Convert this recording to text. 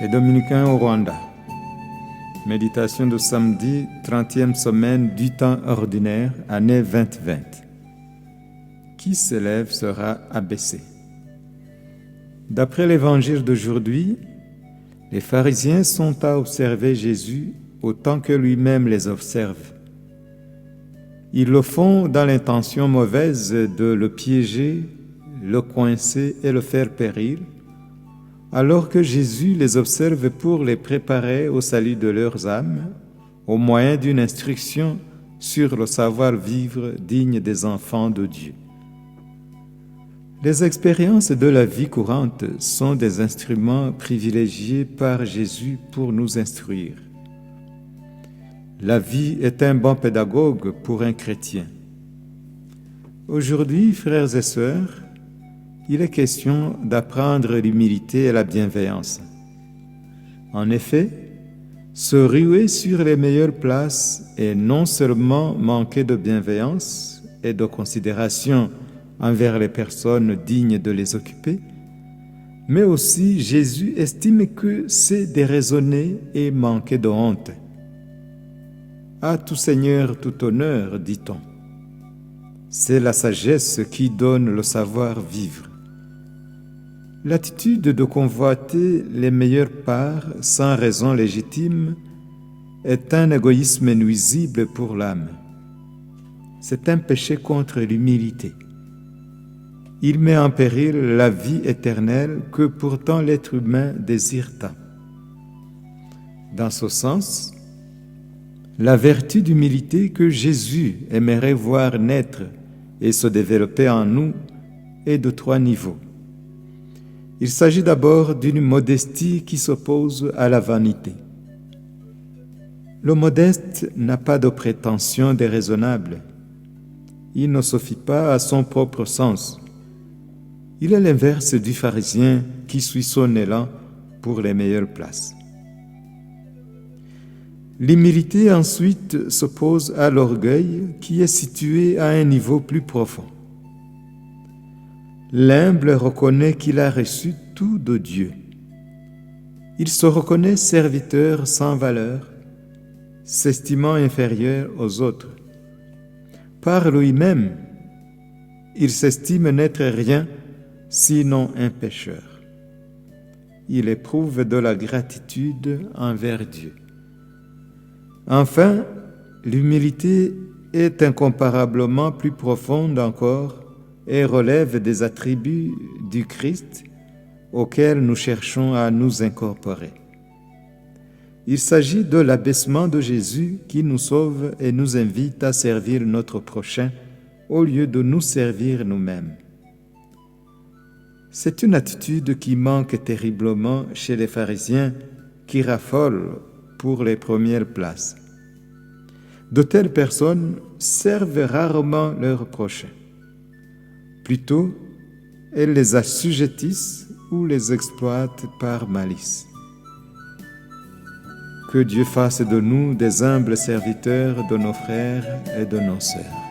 Les Dominicains au Rwanda. Méditation de samedi, 30e semaine du temps ordinaire, année 2020. Qui s'élève sera abaissé. D'après l'évangile d'aujourd'hui, les pharisiens sont à observer Jésus autant que lui-même les observe. Ils le font dans l'intention mauvaise de le piéger, le coincer et le faire périr, alors que Jésus les observe pour les préparer au salut de leurs âmes, au moyen d'une instruction sur le savoir-vivre digne des enfants de Dieu. Les expériences de la vie courante sont des instruments privilégiés par Jésus pour nous instruire. La vie est un bon pédagogue pour un chrétien. Aujourd'hui, frères et sœurs, il est question d'apprendre l'humilité et la bienveillance. En effet, se ruer sur les meilleures places est non seulement manquer de bienveillance et de considération envers les personnes dignes de les occuper, mais aussi Jésus estime que c'est déraisonner et manquer de honte. À tout Seigneur, tout honneur, dit-on. C'est la sagesse qui donne le savoir-vivre. L'attitude de convoiter les meilleures parts sans raison légitime est un égoïsme nuisible pour l'âme. C'est un péché contre l'humilité. Il met en péril la vie éternelle que pourtant l'être humain désire tant. Dans ce sens, la vertu d'humilité que Jésus aimerait voir naître et se développer en nous est de 3 niveaux. Il s'agit d'abord d'une modestie qui s'oppose à la vanité. Le modeste n'a pas de prétention déraisonnable. Il ne se fie pas à son propre sens. Il est l'inverse du pharisien qui suit son élan pour les meilleures places. L'humilité ensuite s'oppose à l'orgueil qui est situé à un niveau plus profond. L'humble reconnaît qu'il a reçu tout de Dieu. Il se reconnaît serviteur sans valeur, s'estimant inférieur aux autres. Par lui-même, il s'estime n'être rien sinon un pécheur. Il éprouve de la gratitude envers Dieu. Enfin, l'humilité est incomparablement plus profonde encore et relève des attributs du Christ auxquels nous cherchons à nous incorporer. Il s'agit de l'abaissement de Jésus qui nous sauve et nous invite à servir notre prochain au lieu de nous servir nous-mêmes. C'est une attitude qui manque terriblement chez les pharisiens qui raffolent pour les premières places. De telles personnes servent rarement leurs prochains. Plutôt, elles les assujettissent ou les exploitent par malice. Que Dieu fasse de nous des humbles serviteurs de nos frères et de nos sœurs.